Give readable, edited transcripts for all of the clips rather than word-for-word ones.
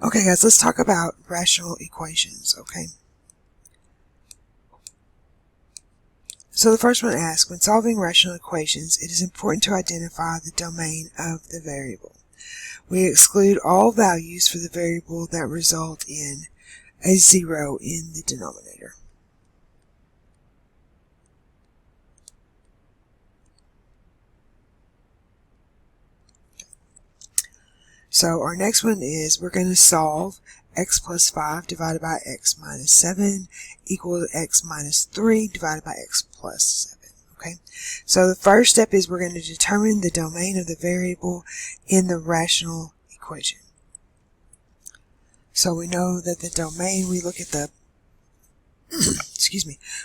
Okay guys, let's talk about rational equations, okay? So the first one asks, when solving rational equations, it is important to identify the domain of the variable. We exclude all values for the variable that result in a 0 in the denominator. So our next one is we're going to solve x plus 5 divided by x minus 7 equal to x minus 3 divided by x plus 7. Okay, so the first step is we're going to determine the domain of the variable in the rational equation. So we know that the domain, we look at the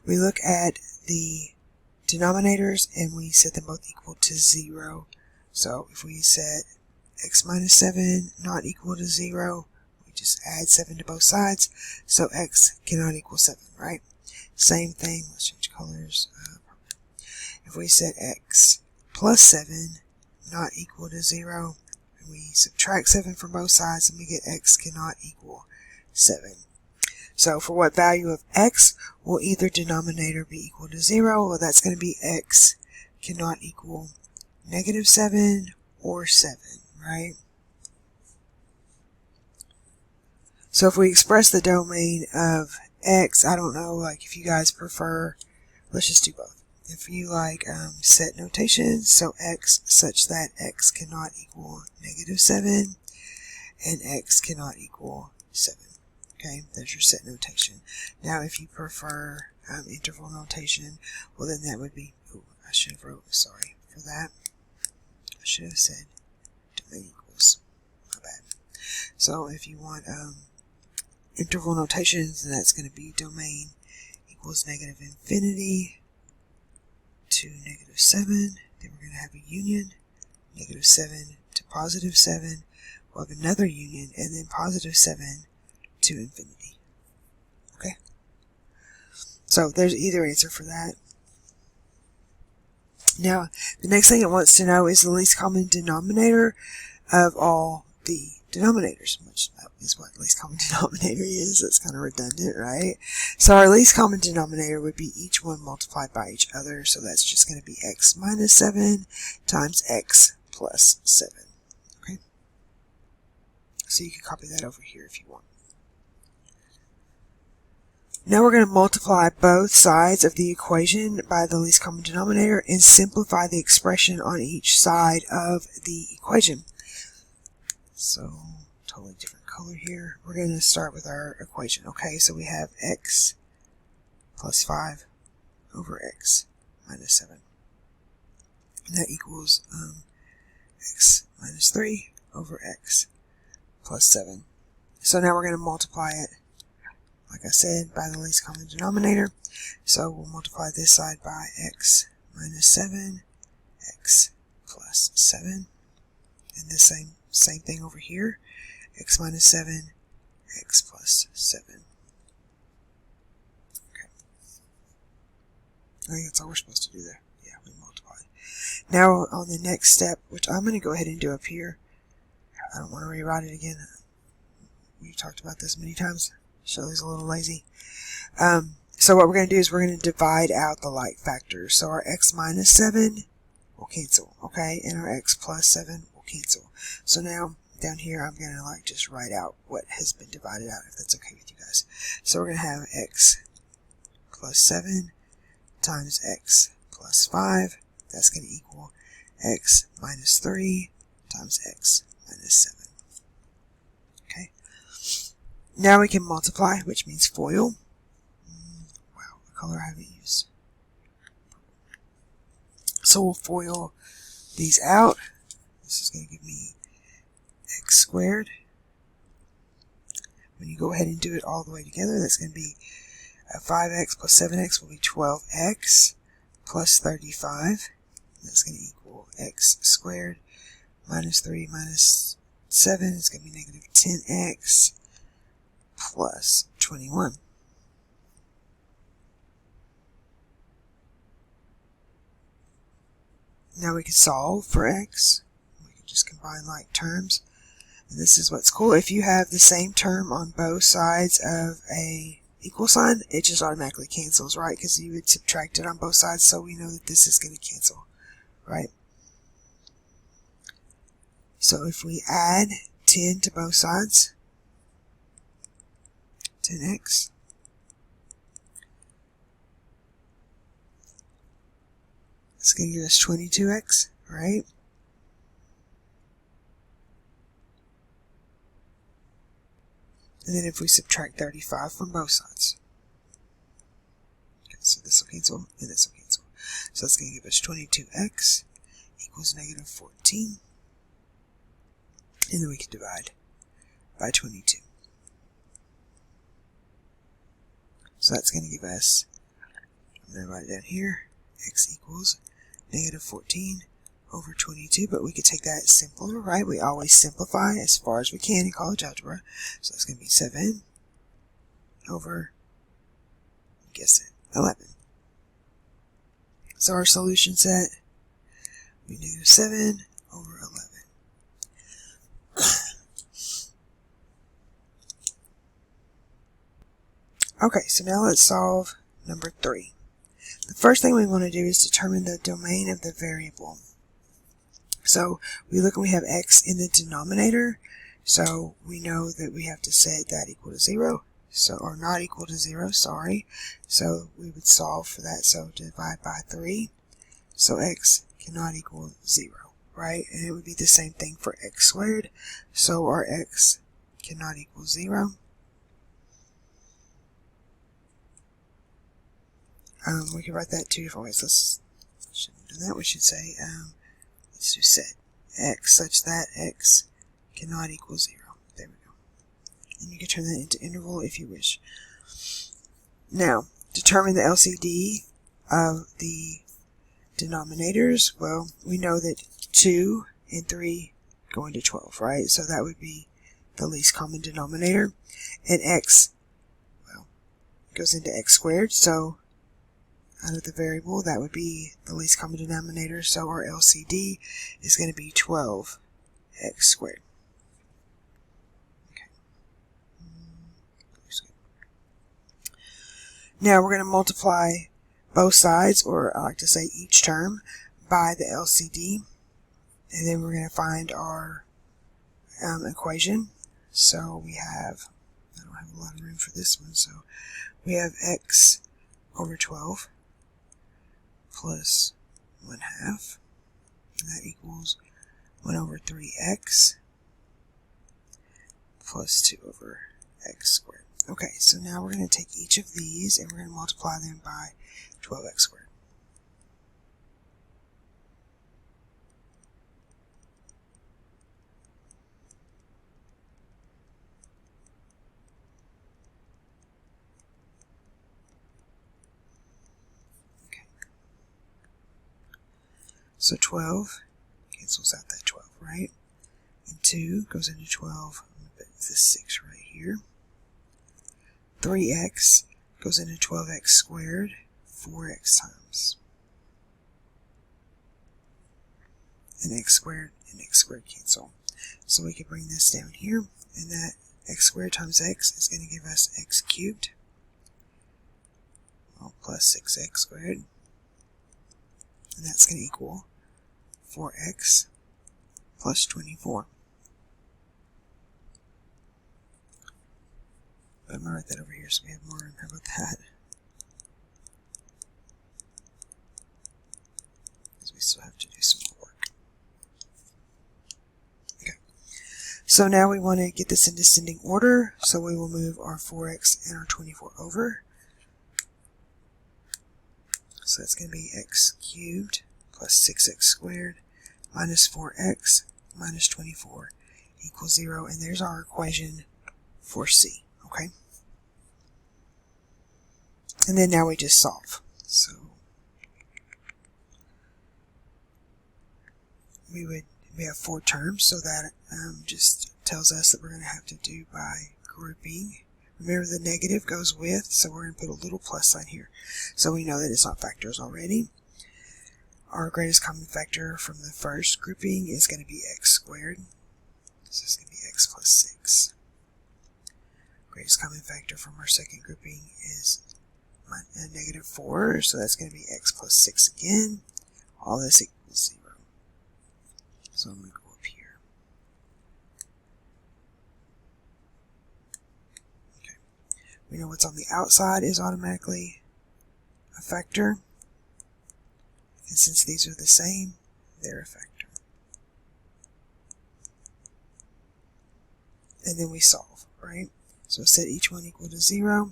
we look at the denominators and we set them both equal to 0. So if we set x minus 7 not equal to 0, we just add 7 to both sides, so x cannot equal 7, right? Same thing, let's change colors. If we set x plus 7 not equal to 0, and we subtract 7 from both sides, and we get x cannot equal 7. So for what value of x will either denominator be equal to 0? Well, that's going to be x cannot equal negative 7 or 7, right? So if we express the domain of x, I don't know, like if you guys prefer, let's just do both. If you like set notation, so x such that x cannot equal negative 7 and x cannot equal 7. Okay, there's your set notation. Now if you prefer interval notation, well then that would be, oh, I should have wrote, sorry for that. I should have said domain equals, my bad. So if you want interval notations, then that's going to be domain equals negative infinity to negative 7. Then we're going to have a union, negative 7 to positive 7. We'll have another union, and then positive 7 to infinity. Okay? So there's either answer for that. Now, the next thing it wants to know is the least common denominator of all the denominators, which that is what least common denominator is. That's kind of redundant, right? So our least common denominator would be each one multiplied by each other. So that's just going to be x minus 7 times x plus 7. Okay? So you can copy that over here if you want. Now we're going to multiply both sides of the equation by the least common denominator and simplify the expression on each side of the equation. So, totally different color here. We're going to start with our equation. Okay, so we have x plus 5 over x minus 7. And that equals x minus 3 over x plus 7. So now we're going to multiply it, like I said, by the least common denominator. So we'll multiply this side by x minus 7, x plus 7. And the same thing over here, x minus 7, x plus 7. Okay. I think that's all we're supposed to do there. Yeah, we multiplied. Now on the next step, which I'm going to go ahead and do up here, I don't want to rewrite it again. We've talked about this many times. Shelley's a little lazy. So what we're going to do is we're going to divide out the like factors. So our x minus 7 will cancel, okay? And our x plus 7 will cancel. So now down here I'm going to like just write out what has been divided out, if that's okay with you guys. So we're going to have x plus 7 times x plus 5. That's going to equal x minus 3 times x minus 7. Okay. Now we can multiply, which means FOIL. Wow, what color I haven't used. So we'll FOIL these out. This is going to give me x squared. When you go ahead and do it all the way together, that's going to be 5x plus 7x will be 12x plus 35. That's going to equal x squared minus 3 minus 7 is going to be negative 10x plus 21. Now we can solve for x. We can just combine like terms. And this is what's cool. If you have the same term on both sides of a equal sign, it just automatically cancels, right? Because you would subtract it on both sides, so we know that this is going to cancel, right? So if we add 10 to both sides, 10x, it's going to give us 22x, right? And then if we subtract 35 from both sides, okay, so this will cancel and this will cancel. So that's going to give us 22x equals negative 14. And then we can divide by 22. So that's going to give us, I'm going to write it down here, x equals negative 14 over 22, but we could take that simpler, right? We always simplify as far as we can in college algebra. So it's going to be 7 over, guess it, 11. So our solution set will be negative 7 over 11. Okay, so now let's solve number 3. The first thing we want to do is determine the domain of the variable. So we look and we have x in the denominator, so we know that we have to set that equal to 0, so, or not equal to 0, sorry. So we would solve for that, so divide by 3, so x cannot equal 0, right? And it would be the same thing for x squared, so our x cannot equal 0. We can write that two different ways. Shouldn't do that. We should say, let's do set x such that x cannot equal 0. There we go. And you can turn that into interval if you wish. Now, determine the LCD of the denominators. Well, we know that 2 and 3 go into 12, right? So that would be the least common denominator. And x, well, goes into x squared, so out of the variable, that would be the least common denominator, so our LCD is going to be 12x squared. Okay. Now we're going to multiply both sides, or I like to say each term, by the LCD, and then we're going to find our equation. So we have, I don't have a lot of room for this one, so we have x over 12 plus 1/2, and that equals 1 over 3x plus 2 over x squared. Okay, so now we're going to take each of these and we're going to multiply them by 12x squared. So 12 cancels out that 12, right? And 2 goes into 12. I'm going to put this 6 right here. 3x goes into 12x squared 4x times. And x squared cancel. So we can bring this down here, and that x squared times x is going to give us x cubed, well, plus 6x squared. And that's going to equal 4x plus 24. But I'm going to write that over here so we have more room. How about that? Because we still have to do some more work. Okay. So now we want to get this in descending order, so we will move our 4x and our 24 over. So that's going to be x cubed plus 6x squared minus 4x minus 24 equals 0. And there's our equation for C. Okay? And then now we just solve. So we have 4 terms, so that just tells us that we're going to have to do by grouping. Remember, the negative goes with, so we're going to put a little plus sign here. So we know that it's not factors already. Our greatest common factor from the first grouping is going to be x squared. So it's going to be x plus 6. Greatest common factor from our second grouping is negative 4, so that's going to be x plus 6 again. All this equals 0. So I'm going to go up here. Okay. We know what's on the outside is automatically a factor. And since these are the same, they're a factor. And then we solve, right? So set each one equal to 0.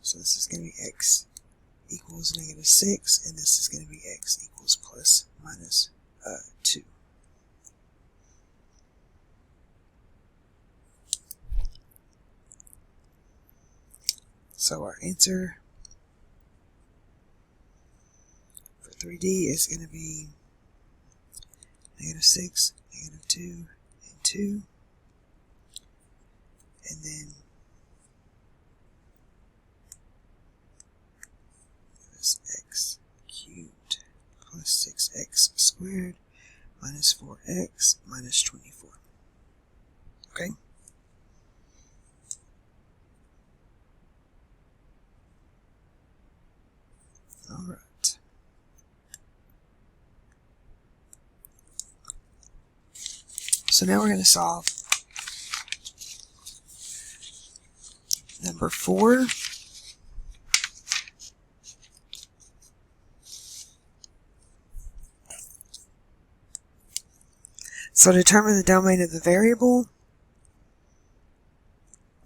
So this is going to be x equals negative 6, and this is going to be x equals plus minus 2. So our answer for 3D is going to be negative 6, negative 2, and 2. And then this x cubed plus 6x squared minus 4x minus 24. Okay? All right. So now we're going to solve number 4. So determine the domain of the variable.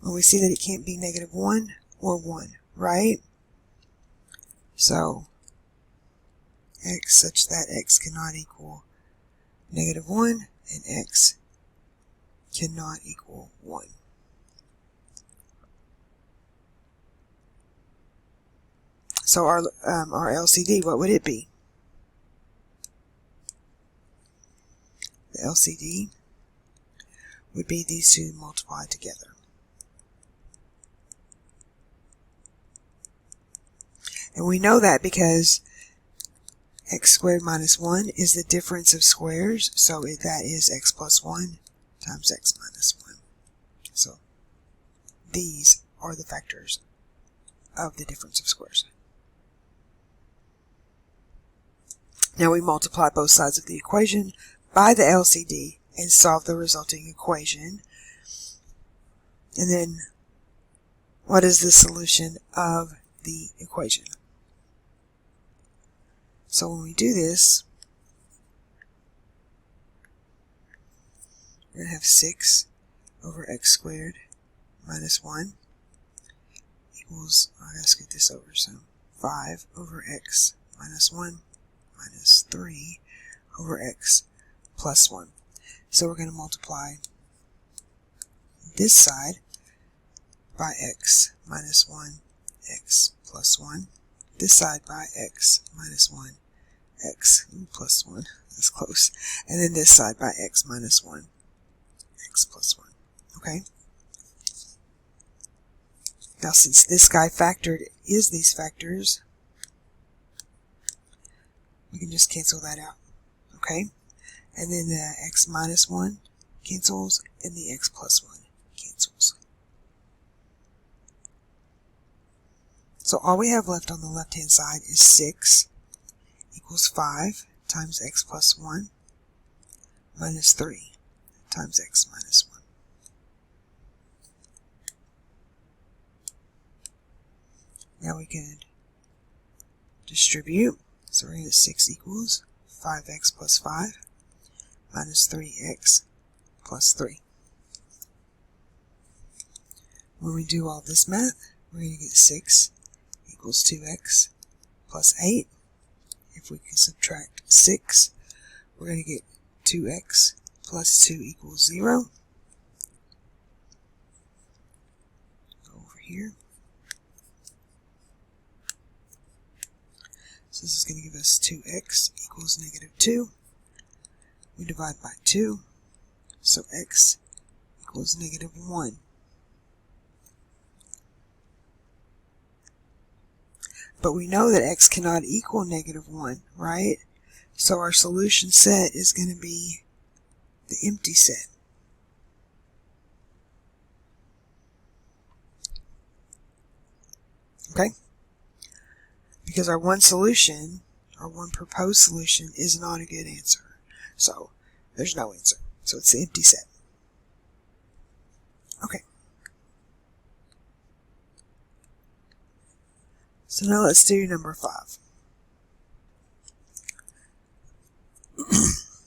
Well, we see that it can't be negative 1 or 1, right? So x such that x cannot equal negative 1 and x cannot equal 1. So our LCD, what would it be? The LCD would be these two multiplied together. And we know that because x squared minus 1 is the difference of squares, so that is x plus 1 times x minus 1. So these are the factors of the difference of squares. Now we multiply both sides of the equation by the LCD and solve the resulting equation. And then what is the solution of the equation? So when we do this, we're going to have 6 over x squared minus 1 equals, I gotta scoot this over, so 5 over x minus 1 minus 3 over x plus 1. So we're going to multiply this side by x minus 1, x plus 1. This side by x minus 1, x plus 1. That's close. And then this side by x minus 1, x plus 1. Okay? Now since this guy factored is these factors, we can just cancel that out. Okay? And then the x minus 1 cancels, and the x plus 1 cancels. So all we have left on the left-hand side is 6 equals 5 times x plus 1 minus 3 times x minus 1. Now we can distribute. So we're going to get 6 equals 5x plus 5 minus 3x plus 3. When we do all this math, we're going to get 6 equals 2x plus 8. If we can subtract 6, we're going to get 2x plus 2 equals 0. Go over here. So this is going to give us 2x equals negative 2. We divide by 2, so x equals negative 1. But we know that x cannot equal -1, right? So our solution set is going to be the empty set. Okay? Because our one solution, our one proposed solution, is not a good answer. So there's no answer. So it's the empty set. Okay. So now let's do number 5.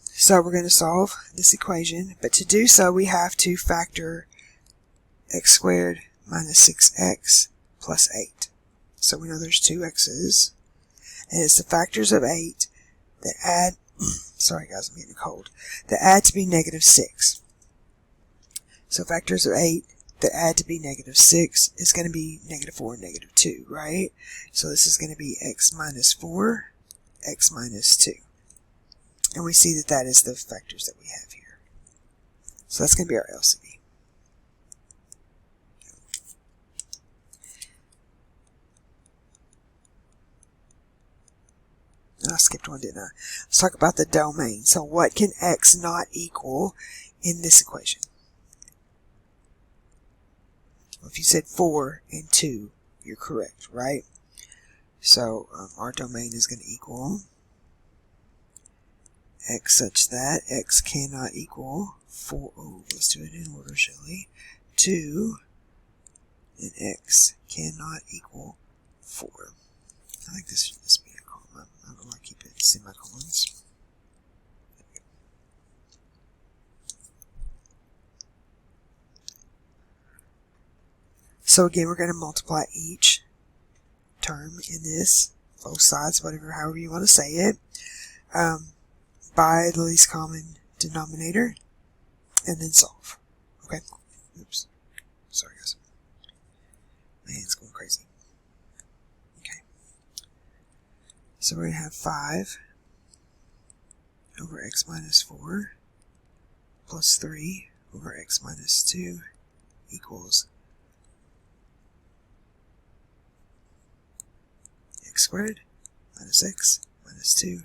So we're going to solve this equation, but to do so we have to factor x squared minus 6x plus 8. So we know there's two x's, and it's the factors of 8 that add, sorry guys, I'm getting cold, that add to be -6. So factors of 8 that add to be -6 is going to be -4 and -2, right? So this is going to be x minus 4, x minus 2. And we see that that is the factors that we have here. So that's going to be our LCD. I skipped one, didn't I? Let's talk about the domain. So what can x not equal in this equation? Well, if you said 4 and 2, you're correct, right? So our domain is going to equal x such that x cannot equal 4. Oh, let's do it in order, shall we? 2 and x cannot equal 4. I think this should just be a comma. I don't like to keep it semicolons. So again, we're going to multiply each term in this, both sides, whatever, however you want to say it, by the least common denominator, and then solve. Okay? Oops. Sorry, guys. My hand's going crazy. Okay. So we're going to have 5 over x minus 4 plus 3 over x minus 2 equals x squared minus x minus 2.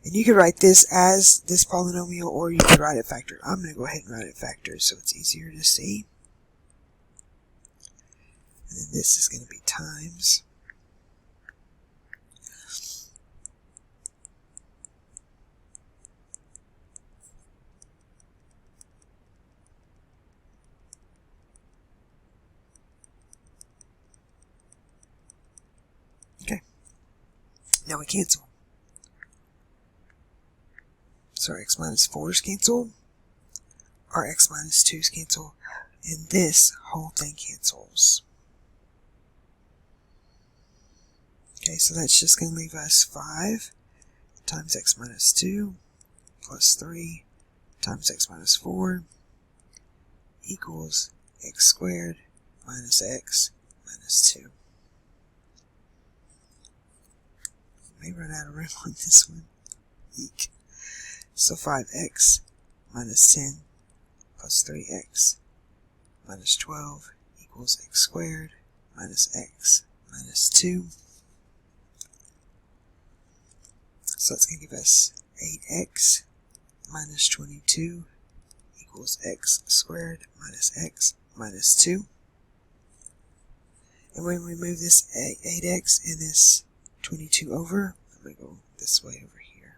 And you could write this as this polynomial, or you could write it factored. I'm going to go ahead and write it factored so it's easier to see. And then this is going to be times okay. Now we cancel. So our x minus 4's cancel, our x minus 2's cancel, and this whole thing cancels. Okay, so that's just going to leave us 5 times x minus 2 plus 3 times x minus 4 equals x squared minus x minus 2. May run out of room on this one. Eek. So 5x minus 10 plus 3x minus 12 equals x squared minus x minus 2. So that's going to give us 8x minus 22 equals x squared minus x minus 2. And when we move this 8x and this 22 over, I'm going to go this way over here.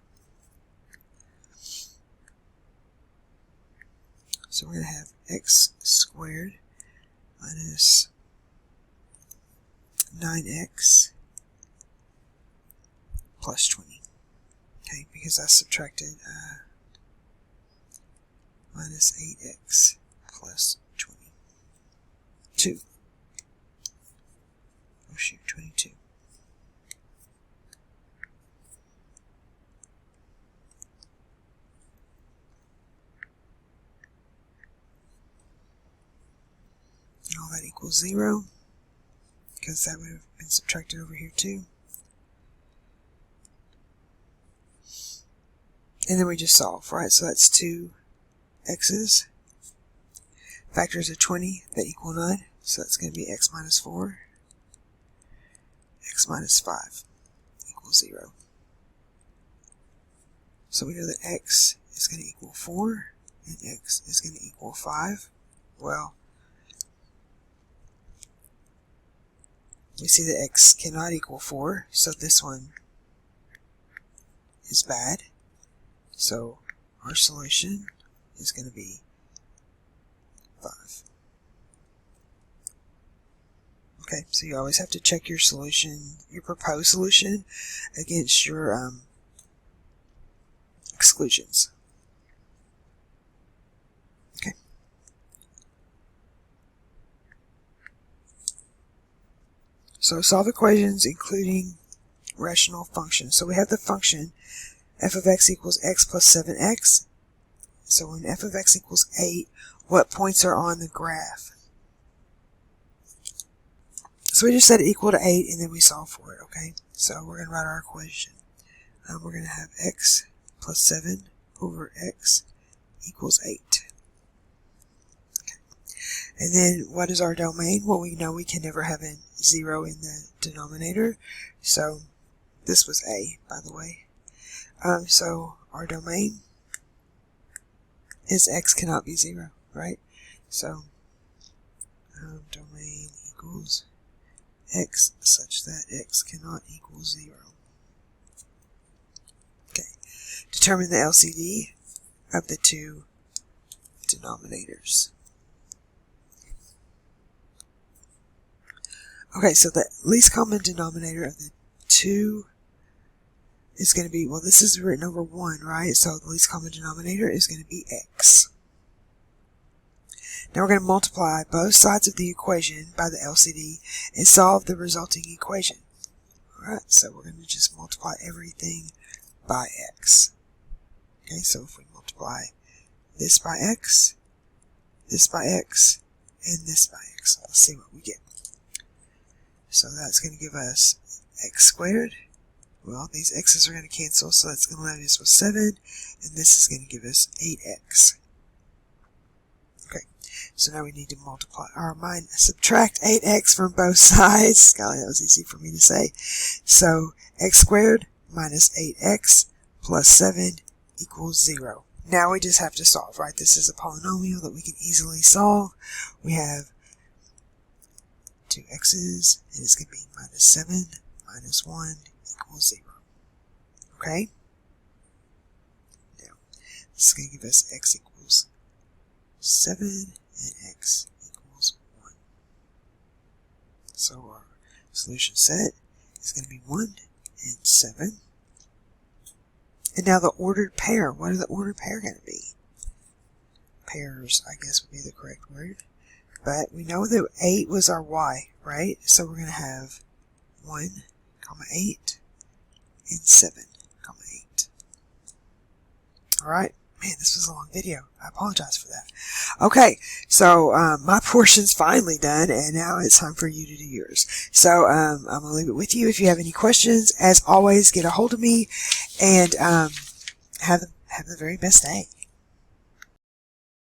So we're going to have x squared minus 9x plus 20. Okay, because I subtracted minus 8x plus 22. Oh shoot, 22. And all that equals 0, because that would have been subtracted over here too. And then we just solve, right? So that's 2 x's. Factors of 20 that equal 9. So that's going to be x minus 4, x minus 5 equals 0. So we know that x is going to equal 4 and x is going to equal 5. Well, we see that x cannot equal 4, so this one is bad. So our solution is going to be 5. Okay, so you always have to check your solution, your proposed solution, against your exclusions. Okay. So solve equations including rational functions. So we have the function f of x equals x plus 7x. So when f of x equals 8, what points are on the graph? So we just set it equal to 8 and then we solve for it, okay? So we're going to write our equation. We're going to have x plus 7 over x equals 8. Okay. And then what is our domain? Well, we know we can never have a 0 in the denominator. So this was a, by the way. So our domain is x cannot be 0, right? So domain equals x such that x cannot equal 0. Okay. Determine the LCD of the two denominators. Okay, so the least common denominator of the two is going to be, well, this is written over 1, right? So the least common denominator is going to be x. Now we're going to multiply both sides of the equation by the LCD and solve the resulting equation. Alright, so we're going to just multiply everything by x. Okay, so if we multiply this by x, this by x, and this by x, let's see what we get. So that's going to give us x squared. Well, these x's are going to cancel, so that's going to leave us with 7, and this is going to give us 8x. Okay, so now we need to multiply, or subtract 8x from both sides. Golly, that was easy for me to say. So x squared minus 8x plus 7 equals 0. Now we just have to solve, right? This is a polynomial that we can easily solve. We have two x's, and it's going to be minus 7 minus 1 equals 0. Okay? Now, this is going to give us x equals 7 and x equals 1. So our solution set is going to be 1 and 7. And now the ordered pair. What are the ordered pair going to be? Pairs, I guess, would be the correct word. But we know that 8 was our y, right? So we're going to have 1, 8, and 7, 8. Alright. Man, this was a long video. I apologize for that. Okay, so my portion's finally done, and now it's time for you to do yours. So I'm going to leave it with you. If you have any questions, as always, get a hold of me, and have the very best day.